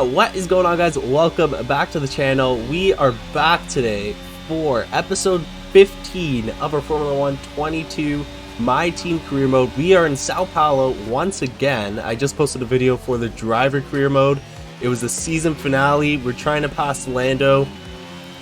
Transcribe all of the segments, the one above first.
What is going on, guys? Welcome back to the channel. We are back today for episode 15 of our Formula 1 22 My Team Career Mode. We are in Sao Paulo once again. I just posted a video for the driver career mode. It was the season finale. We're trying to pass Lando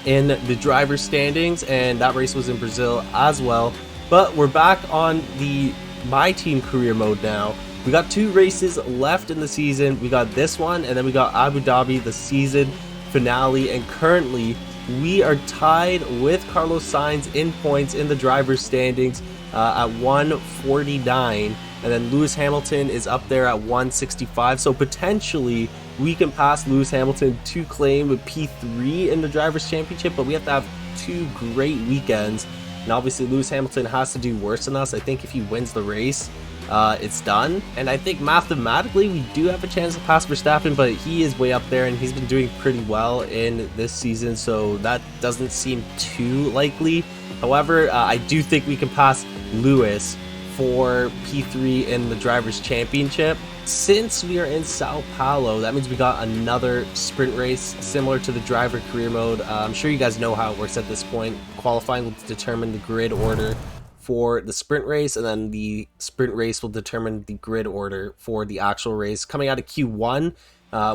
in the driver standings, and that race was in Brazil as well. But we're back on the My Team Career Mode now. We got 2 races left in the season. We got this one, and then we got Abu Dhabi, the season finale. And currently, we are tied with Carlos Sainz in points in the driver's standings at 149. And then Lewis Hamilton is up there at 165. So potentially, we can pass Lewis Hamilton to claim a P3 in the Drivers' Championship. But we have to have 2 great weekends. And obviously, Lewis Hamilton has to do worse than us. I think if he wins the race, it's done. And I think mathematically we do have a chance to pass Verstappen, but he is way up there and he's been doing pretty well in this season, so that doesn't seem too likely. However, I do think we can pass Lewis for P3 in the Drivers' Championship. Since we are in Sao Paulo, that means we got another sprint race similar to the driver career mode. I'm sure you guys know how it works at this point. Qualifying will determine the grid order for the sprint race, and then the sprint race will determine the grid order for the actual race. Coming out of Q1,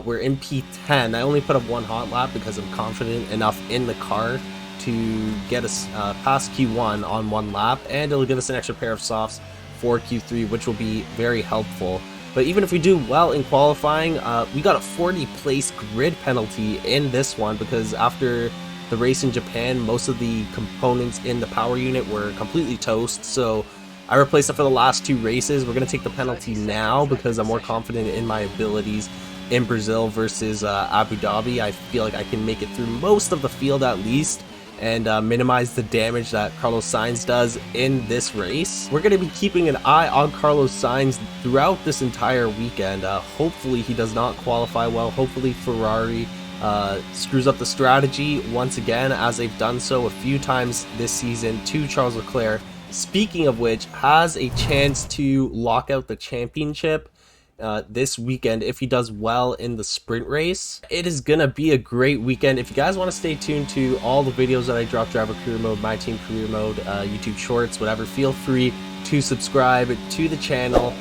we're in P10. I only put up 1 hot lap because I'm confident enough in the car to get us past Q1 on 1 lap, and it'll give us an extra pair of softs for Q3, which will be very helpful. But even if we do well in qualifying, we got a 40 place grid penalty in this one because after the race in Japan, most of the components in the power unit were completely toast, so I replaced it for the last 2 races. We're going to take the penalty now because I'm more confident in my abilities in Brazil versus Abu Dhabi. I feel like I can make it through most of the field at least and minimize the damage that Carlos Sainz does in this race. We're going to be keeping an eye on Carlos Sainz throughout this entire weekend. Hopefully he does not qualify well. Hopefully Ferrari screws up the strategy once again, as they've done so a few times this season to Charles Leclerc. Speaking of which, has a chance to lock out the championship this weekend if he does well in the sprint race. It is gonna be a great weekend. If you guys want to stay tuned to all the videos that I drop, driver career mode, my team career mode, YouTube shorts, whatever, feel free to subscribe to the channel.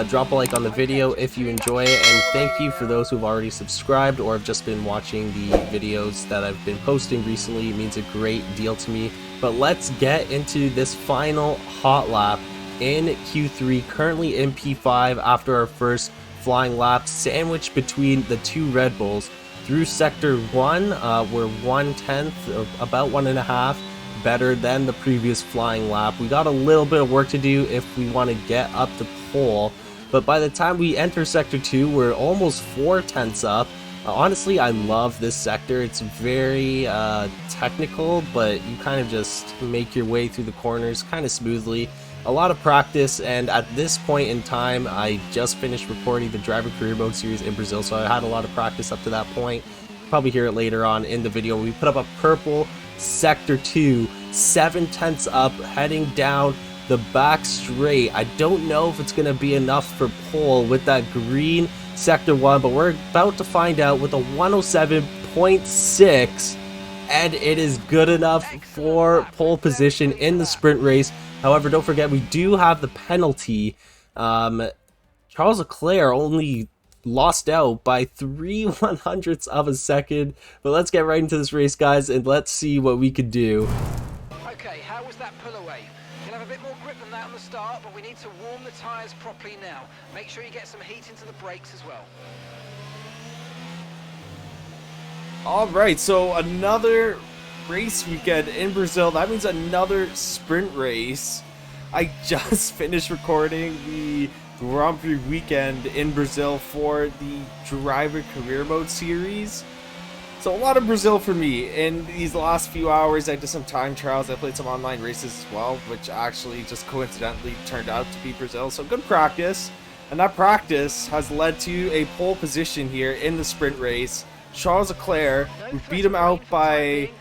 Drop a like on the video if you enjoy it, and thank you for those who've already subscribed or have just been watching the videos that I've been posting recently. It means a great deal to me. But let's get into this final hot lap in Q3, currently in P5 after our first flying lap, sandwiched between the 2 Red Bulls. Through sector 1, we're 1/10, or about 1.5 better than the previous flying lap. We got a little bit of work to do if we want to get up to pole, but by the time we enter sector 2, we're almost 4/10 up. Honestly, I love this sector. It's very technical, but you kind of just make your way through the corners kind of smoothly. A lot of practice, and at this point in time, I just finished recording the driver career mode series in Brazil, so I had a lot of practice up to that point. Probably hear it later on in the video. We put up a purple sector 2, 7/10 up, heading down the back straight. I don't know if it's going to be enough for pole with that green sector 1, but we're about to find out with a 107.6, and it is good enough for pole position in the sprint race. However, don't forget, we do have the penalty. Charles Leclerc only lost out by 3/100ths of a second. But let's get right into this race, guys, and let's see what we could do. Okay, how was that pull away? You'll have a bit more grip than that on the start, but we need to warm the tyres properly now. Make sure you get some heat into the brakes as well. Alright, so another race weekend in Brazil. That means another sprint race. I just finished recording the Grand Prix weekend in Brazil for the driver career mode series. So a lot of Brazil for me. In these last few hours, I did some time trials. I played some online races as well, which actually just coincidentally turned out to be Brazil. So good practice. And that practice has led to a pole position here in the sprint race. Charles Leclerc, we beat him out by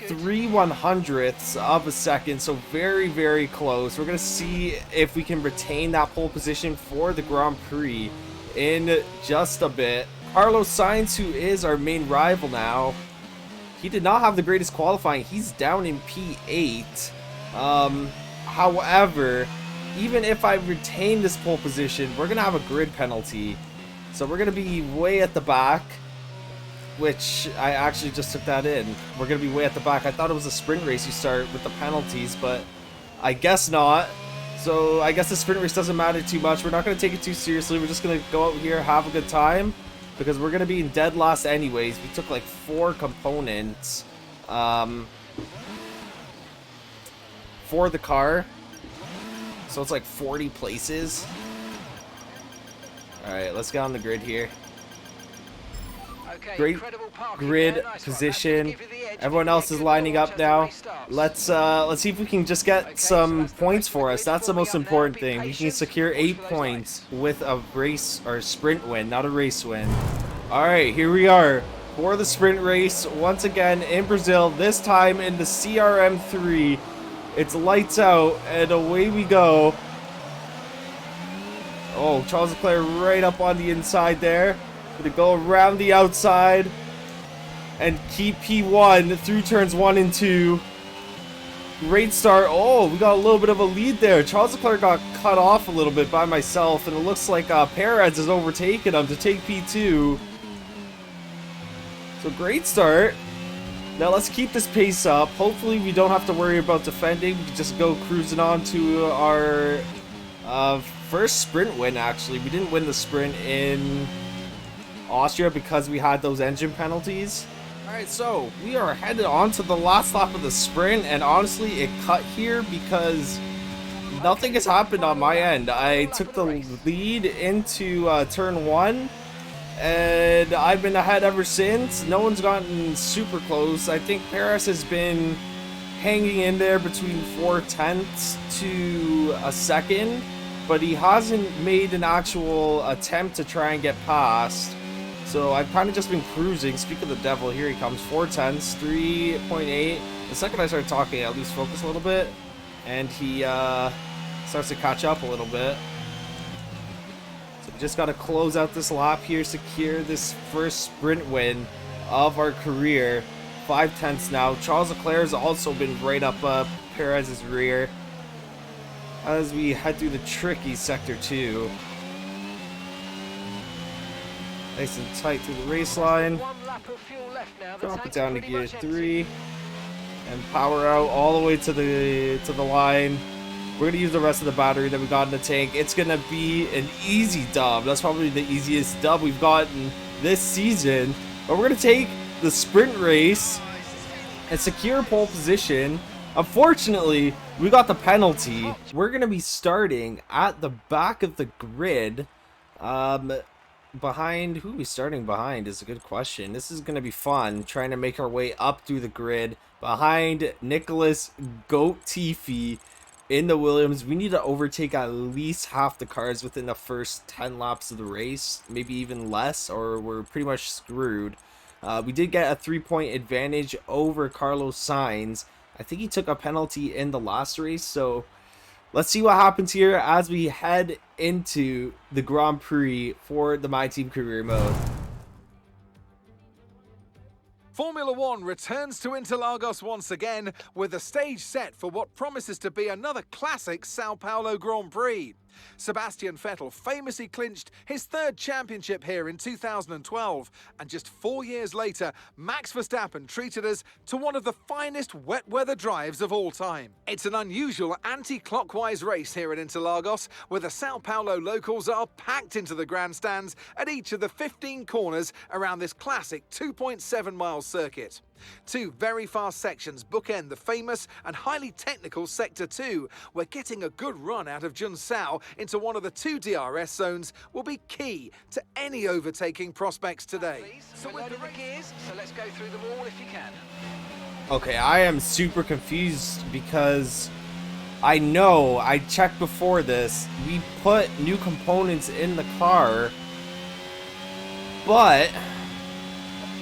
3/100ths of a second, so very, very close. We're going to see if we can retain that pole position for the Grand Prix in just a bit. Carlos Sainz, who is our main rival now, he did not have the greatest qualifying. He's down in P8. However, even if I retain this pole position, we're going to have a grid penalty. So we're going to be way at the back, which I actually just took that in. We're going to be way at the back. I thought it was a sprint race you start with the penalties, but I guess not. So I guess the sprint race doesn't matter too much. We're not going to take it too seriously. We're just going to go out here, have a good time, because we're going to be in dead last anyways. We took like 4 components for the car. So it's like 40 places. Alright, let's get on the grid here. Okay, Great grid position. Everyone else is lining up now. Let's see if we can just get some points for us. That's the most important thing. We can secure 8 points with a race or sprint win, not a race win. Alright, here we are for the sprint race once again in Brazil, this time in the CRM3. It's lights out and away we go. Oh, Charles Leclerc right up on the inside there. Gonna go around the outside and keep P1 through turns 1 and 2. Great start. Oh, we got a little bit of a lead there. Charles Leclerc got cut off a little bit by myself, and it looks like Perez has overtaken him to take P2. So great start. Now let's keep this pace up. Hopefully we don't have to worry about defending. We can just go cruising on to our first sprint win, actually. We didn't win the sprint in Austria because we had those engine penalties. Alright, so we are headed on to the last lap of the sprint, and honestly it cut here because nothing has happened on my end. I took the lead into turn 1, and I've been ahead ever since. No one's gotten super close. I think Perez has been hanging in there between 4/10 to a second, but he hasn't made an actual attempt to try and get past. So I've kind of just been cruising. Speak of the devil, here he comes. 4/10, 3.8. The second I start talking, I lose focus a little bit, and he starts to catch up a little bit. So we just got to close out this lap here, secure this first sprint win of our career. 5/10 now. Charles Leclerc has also been right up Perez's rear as we head through the tricky sector 2. Nice and tight through the race line. Drop it down to gear 3 and power out all the way to the line. We're gonna use the rest of the battery that we got in the tank. It's gonna be an easy dub. That's probably the easiest dub we've gotten this season. But we're gonna take the sprint race and secure pole position. Unfortunately, we got the penalty. We're gonna be starting at the back of the grid. Behind who are we starting behind is a good question. This is going to be fun, trying to make our way up through the grid behind Nicholas Goat Tiffy in the Williams. We need to overtake at least half the cars within the first 10 laps of the race, maybe even less, or we're pretty much screwed. We did get a 3-point advantage over Carlos Sainz. I think he took a penalty in the last race, so let's see what happens here as we head into the Grand Prix for the My Team Career Mode. Formula One returns to Interlagos once again with the stage set for what promises to be another classic Sao Paulo Grand Prix. Sebastian Vettel famously clinched his 3rd championship here in 2012, and just 4 years later, Max Verstappen treated us to one of the finest wet weather drives of all time. It's an unusual anti-clockwise race here at Interlagos, where the Sao Paulo locals are packed into the grandstands at each of the 15 corners around this classic 2.7-mile circuit. 2 very fast sections bookend the famous and highly technical Sector 2, where getting a good run out of Junsao into one of the 2 DRS zones will be key to any overtaking prospects today. So we're loading the gears, so let's go through them all if you can. Okay, I am super confused because I know I checked before this. We put new components in the car, but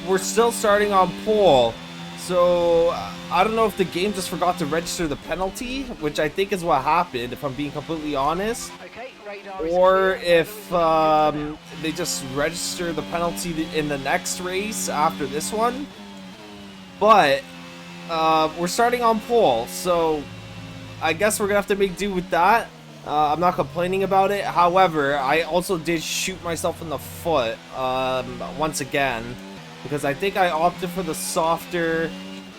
we're still starting on pole. So I don't know if the game just forgot to register the penalty, which I think is what happened, if I'm being completely honest. Okay, radar is or clear. if they just register the penalty in the next race after this one. But we're starting on pole, so I guess we're gonna have to make do with that. I'm not complaining about it. However, I also did shoot myself in the foot once again, because I think I opted for the softer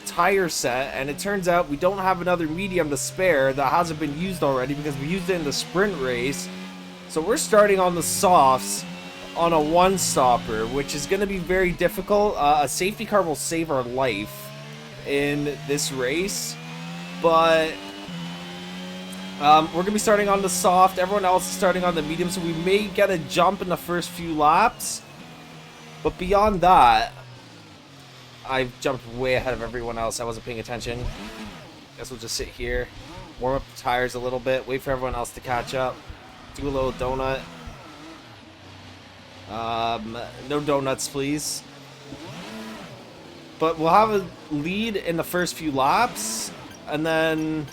tire set, and it turns out we don't have another medium to spare that hasn't been used already because we used it in the sprint race. So we're starting on the softs on a one-stopper, which is going to be very difficult. A safety car will save our life in this race, but we're going to be starting on the soft. Everyone else is starting on the medium, so we may get a jump in the first few laps. But beyond that, I've jumped way ahead of everyone else. I wasn't paying attention. Guess we'll just sit here, warm up the tires a little bit, wait for everyone else to catch up, do a little donut. No donuts, please. But we'll have a lead in the first few laps, and then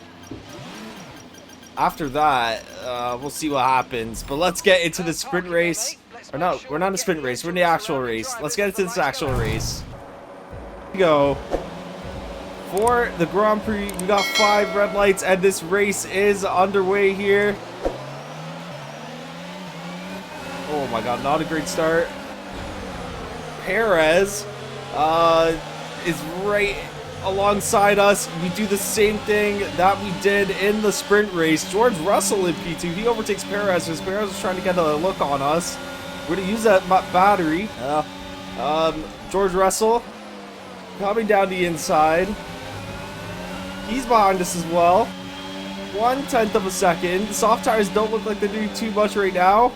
after that, we'll see what happens. But let's get into the sprint race. Or no, we're not in the sprint race. We're in the actual race. Let's get into this actual race. Here we go. For the Grand Prix, we got 5 red lights, and this race is underway here. Oh my god, not a great start. Perez is right alongside us. We do the same thing that we did in the sprint race. George Russell in P2. He overtakes Perez because Perez is trying to get a look on us. We're going to use that battery. George Russell coming down the inside. He's behind us as well. 1/10 of a second. The soft tires don't look like they're doing too much right now,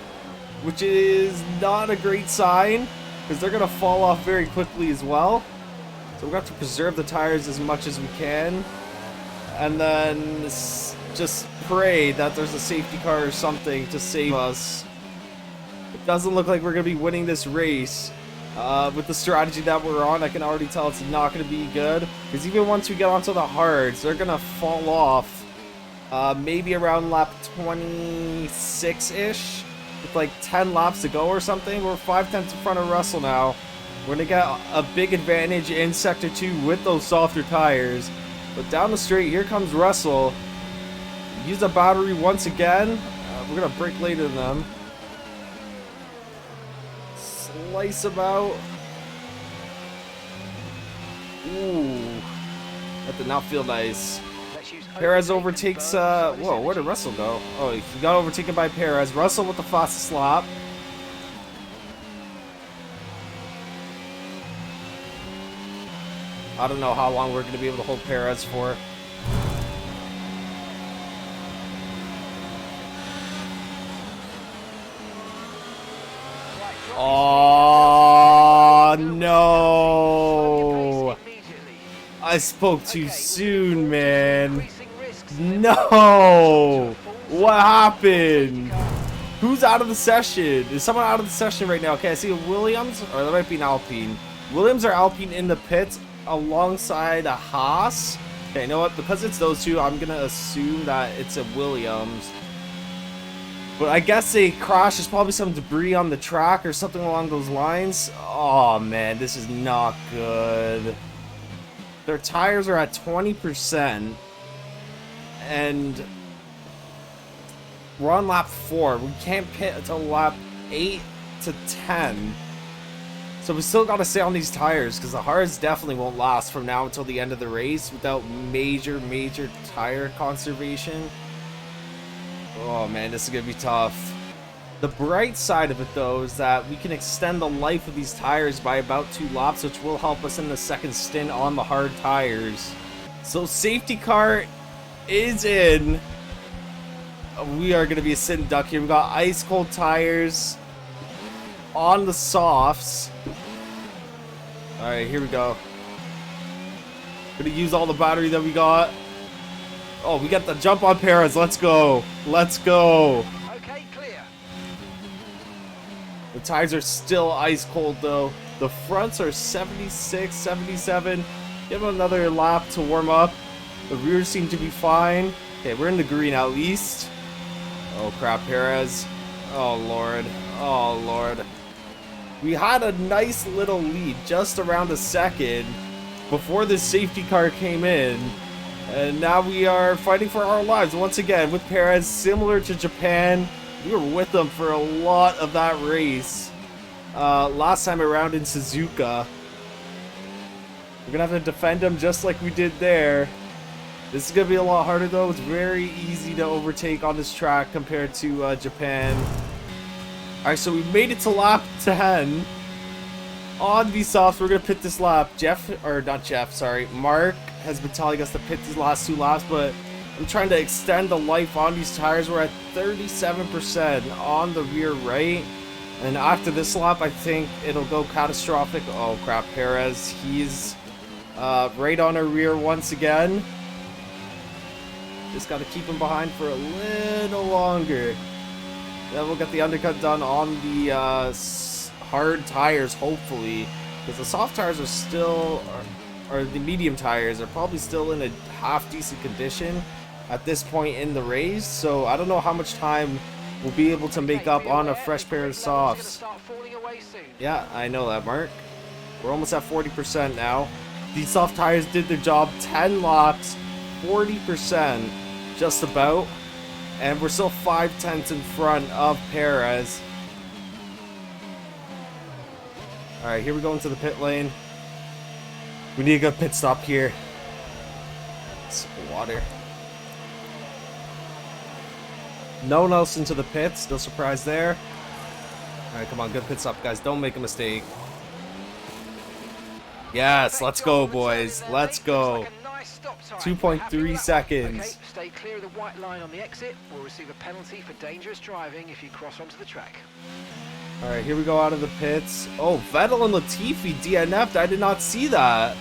which is not a great sign because they're going to fall off very quickly as well. So we've got to preserve the tires as much as we can, and then just pray that there's a safety car or something to save us. It doesn't look like we're going to be winning this race. With the strategy that we're on, I can already tell it's not going to be good, because even once we get onto the hards, they're going to fall off maybe around lap 26-ish. With like 10 laps to go or something. We're 5/10 in front of Russell now. We're going to get a big advantage in Sector 2 with those softer tires. But down the straight, here comes Russell. Use the battery once again. We're going to brake later than them. Slice about. Ooh. That did not feel nice. Perez overtakes, whoa, where did Russell go? Oh, he got overtaken by Perez. Russell with the fastest lap. I don't know how long we're going to be able to hold Perez for. Oh, no. I spoke too soon, man. No! What happened? Who's out of the session? Is someone out of the session right now? Okay, I see a Williams, or that might be an Alpine. Williams or Alpine in the pits alongside a Haas. Okay, you know what? Because it's those two, I'm going to assume that it's a Williams. But I guess they crashed. There's probably some debris on the track or something along those lines. Oh, man, this is not good. Their tires are at 20%. And we're on lap 4. We can't pit until lap 8 to 10. So we still got to stay on these tires because the hards definitely won't last from now until the end of the race without major tire conservation. Oh man, this is going to be tough. The bright side of it though is that we can extend the life of these tires by about 2 laps, which will help us in the second stint on the hard tires. So safety car is in. We are going to be a sit and duck here. We got ice cold tires on the softs. All right, here we go. Gonna use all the battery that we got. Oh, we got the jump on Perez. Let's go. Let's go. Okay, clear. The tires are still ice cold though. The fronts are 76, 77. Give them another lap to warm up. The rears seem to be fine. Okay, we're in the green at least. Oh crap, Perez. Oh, Lord. Oh, Lord. We had a nice little lead just around a second before the safety car came in. And now we are fighting for our lives once again with Perez, similar to Japan. We were with them for a lot of that race. Last time around in Suzuka. We're going to have to defend them just like we did there. This is going to be a lot harder though. It's very easy to overtake on this track compared to Japan. Alright, so we made it to lap 10. On these softs, we're going to pit this lap. Mark has been telling us to pit these last 2 laps, but I'm trying to extend the life on these tires. We're at 37% on the rear right. And after this lap, I think it'll go catastrophic. Oh crap, Perez. He's right on our rear once again. Just got to keep him behind for a little longer. Then we'll get the undercut done on the hard tires, hopefully. Because the soft tires are still, or the medium tires are probably still in a half-decent condition at this point in the race. So I don't know how much time we'll be able to make up on a fresh pair of softs. Yeah, I know that, Mark. We're almost at 40% now. These soft tires did their job. 10 laps, 40%, just about. And we're still 5/10 in front of Perez. Alright, here we go into the pit lane. We need a good pit stop here. Sip of water. No one else into the pits. No surprise there. Alright, come on. Good pit stop, guys. Don't make a mistake. Yes, let's go, boys. Let's go. 2.3 seconds. Stay clear of the white line on the exit. We'll receive a penalty for dangerous driving if you cross onto the track. Alright, here we go out of the pits. Oh, Vettel and Latifi DNF'd. I did not see that.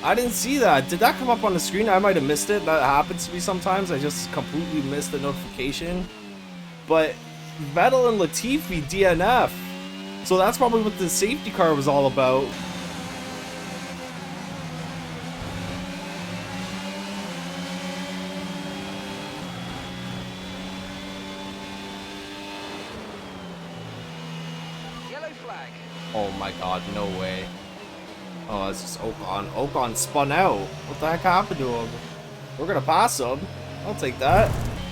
I didn't see that. Did that come up on the screen? I might have missed it. That happens to me sometimes. I just completely missed the notification. But Vettel and Latifi DNF. So that's probably what the safety car was all about. Oh my god, no way. Oh, it's just Ocon. Ocon spun out. What the heck happened to him? We're gonna pass him. I'll take that.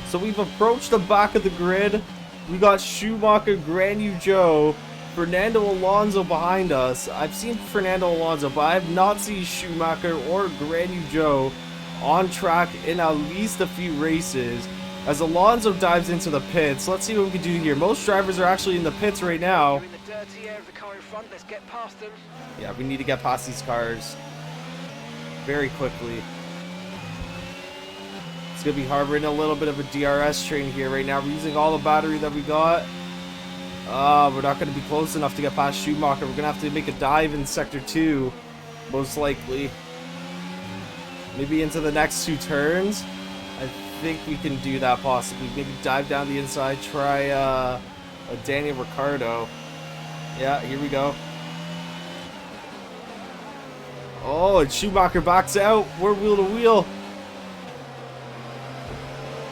So we've approached the back of the grid. We got Schumacher, Guanyu Zhou, Fernando Alonso behind us. I've seen Fernando Alonso, but I have not seen Schumacher or Guanyu Zhou on track in at least a few races. As Alonso dives into the pits, let's see what we can do here. Most drivers are actually in the pits right now. Let's get past them. Yeah, we need to get past these cars very quickly. It's gonna be hard. We're in a little bit of a DRS train here right now. We're using all the battery that we got. We're not gonna be close enough to get past Schumacher. We're gonna have to make a dive in sector 2, most likely. Maybe into the next 2 turns. I think we can do that possibly. Maybe dive down the inside. Try a Daniel Ricciardo. Yeah, here we go. Oh, and Schumacher backs out. We're wheel to wheel.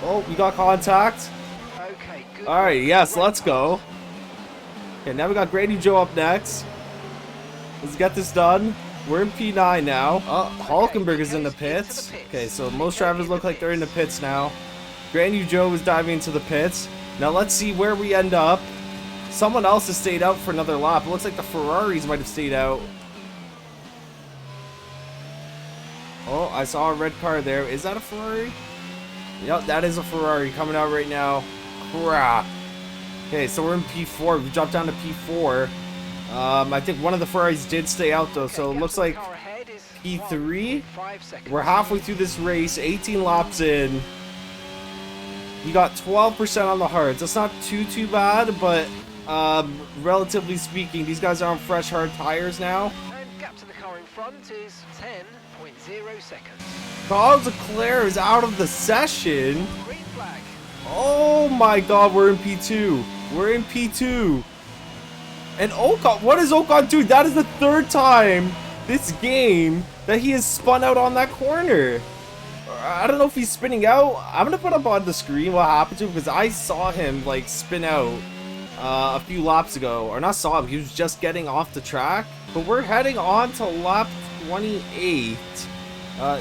Oh, we got contact. Okay, good. All right, yes, let's go. Okay, now we got Guanyu Zhou up next. Let's get this done. We're in P9 now. Oh, Hulkenberg is in the pits. Okay, so most drivers look like they're in the pits now. Guanyu Zhou is diving into the pits. Now let's see where we end up. Someone else has stayed out for another lap. It looks like the Ferraris might have stayed out. Oh, I saw a red car there. Is that a Ferrari? Yep, that is a Ferrari coming out right now. Crap. Okay, so we're in P4. We dropped down to P4. I think one of the Ferraris did stay out though, so it looks like P3. We're halfway through this race, 18 laps in. You got 12% on the hards. That's not too bad, but relatively speaking, these guys are on fresh hard tires now. And gap to the car in front is 10.0 seconds. Charles Leclerc is out of the session. Green flag. Oh my god, we're in P2. We're in P2. And Ocon, what is Ocon doing? That is the 3rd time this game that he has spun out on that corner. I don't know if he's spinning out. I'm gonna put up on the screen what happened to him, because I saw him like spin out a few laps ago. Or not saw him, he was just getting off the track. But we're heading on to lap 28.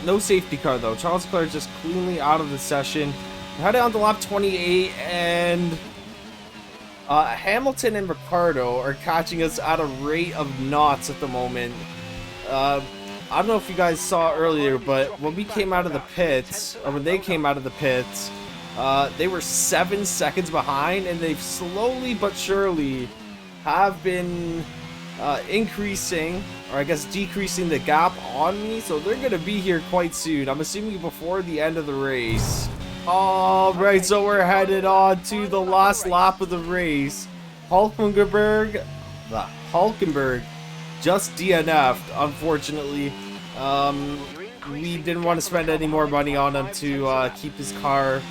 No safety car though. Charles Leclerc just cleanly out of the session. We're heading on to lap 28, and Hamilton and Ricciardo are catching us at a rate of knots at the moment. I don't know if you guys saw earlier, but when we came out of the pits, or when they came out of the pits, they were 7 seconds behind, and they've slowly but surely have been increasing, or I guess decreasing the gap on me, so they're going to be here quite soon. I'm assuming before the end of the race. Alright, so we're headed on to the last lap of the race. Hulkenberg just DNF'd, unfortunately. We didn't want to spend any more money on him to keep his car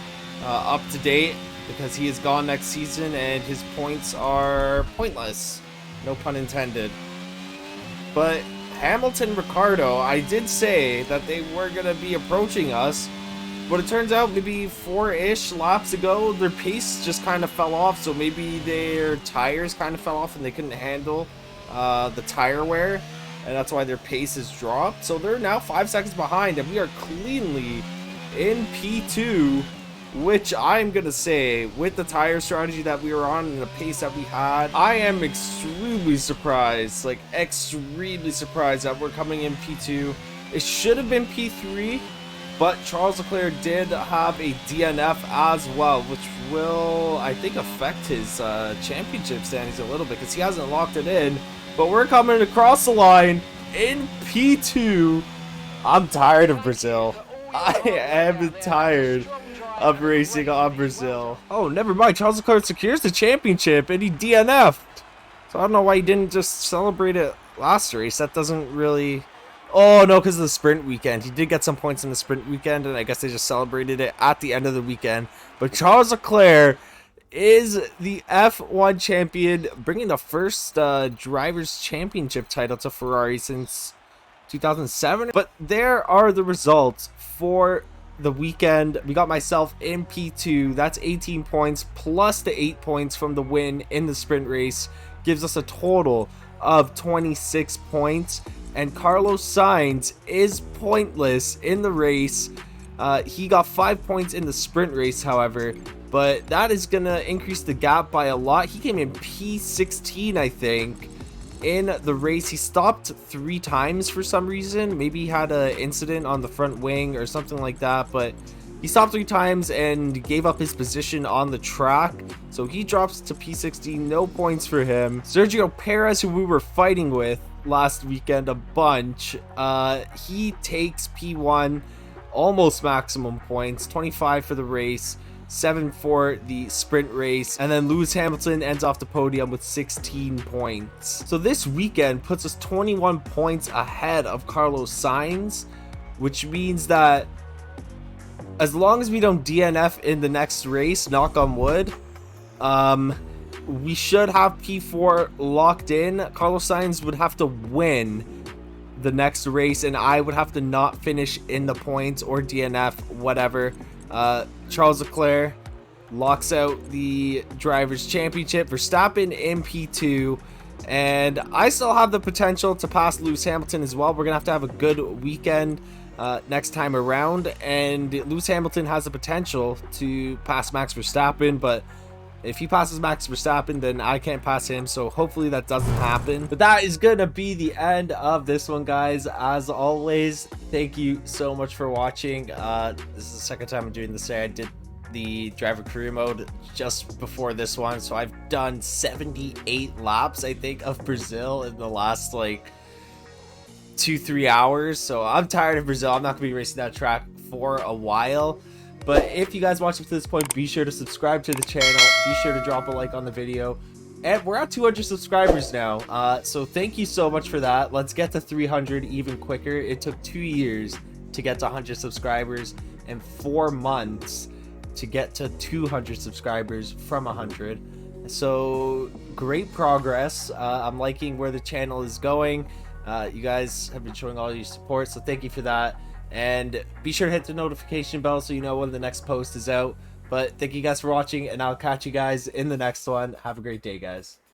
up to date, because he is gone next season and his points are pointless. No pun intended. But Hamilton and Ricciardo, I did say that they were going to be approaching us, but it turns out maybe 4-ish laps ago, their pace just kind of fell off, so maybe their tires kind of fell off and they couldn't handle the tire wear, and that's why their pace has dropped. So they're now 5 seconds behind, and we are cleanly in P2, which I'm gonna say, with the tire strategy that we were on and the pace that we had, I am extremely surprised, like extremely surprised that we're coming in P2. It should have been P3, but Charles Leclerc did have a DNF as well, which will, I think, affect his championship standings a little bit, because he hasn't locked it in. But we're coming across the line in P2. I'm tired of Brazil. I am tired of racing on Brazil. Oh, never mind. Charles Leclerc secures the championship, and he DNF'd. So I don't know why he didn't just celebrate it last race. That doesn't really... Oh, no, because of the sprint weekend. He did get some points in the sprint weekend, and I guess they just celebrated it at the end of the weekend. But Charles Leclerc is the F1 champion, bringing the first Drivers' Championship title to Ferrari since 2007. But there are the results for the weekend. We got myself in P2. That's 18 points, plus the 8 points from the win in the sprint race. Gives us a total of 26 points. And Carlos Sainz is pointless in the race. He got 5 points in the sprint race, however, but that is going to increase the gap by a lot. He came in P16, I think, in the race. He stopped 3 times for some reason. Maybe he had an incident on the front wing or something like that, but he stopped 3 times and gave up his position on the track. So he drops to P16, no points for him. Sergio Perez, who we were fighting with last weekend a bunch, he takes P1, almost maximum points, 25 for the race, 7 for the sprint race, and then Lewis Hamilton ends off the podium with 16 points. So this weekend puts us 21 points ahead of Carlos Sainz, which means that as long as we don't DNF in the next race, knock on wood, we should have P4 locked in. Carlos Sainz would have to win the next race, and I would have to not finish in the points or DNF, whatever. Charles Leclerc locks out the Drivers' Championship. Verstappen in P2, and I still have the potential to pass Lewis Hamilton as well. We're gonna have a good weekend next time around, and Lewis Hamilton has the potential to pass Max Verstappen, but if he passes Max Verstappen, then I can't pass him, so hopefully that doesn't happen. But that is gonna be the end of this one, guys. As always, thank you so much for watching. This is the second time I'm doing this today. I did the driver career mode just before this one, so I've done 78 laps, I think, of Brazil in the last like 2-3 hours. So I'm tired of Brazil. I'm not gonna be racing that track for a while. But if you guys watched up to this point, be sure to subscribe to the channel. Be sure to drop a like on the video. And we're at 200 subscribers now. So thank you so much for that. Let's get to 300 even quicker. It took 2 years to get to 100 subscribers and 4 months to get to 200 subscribers from 100. So great progress. I'm liking where the channel is going. You guys have been showing all your support, so thank you for that. And be sure to hit the notification bell so you know when the next post is out. But thank you guys for watching, and I'll catch you guys in the next one. Have a great day, guys.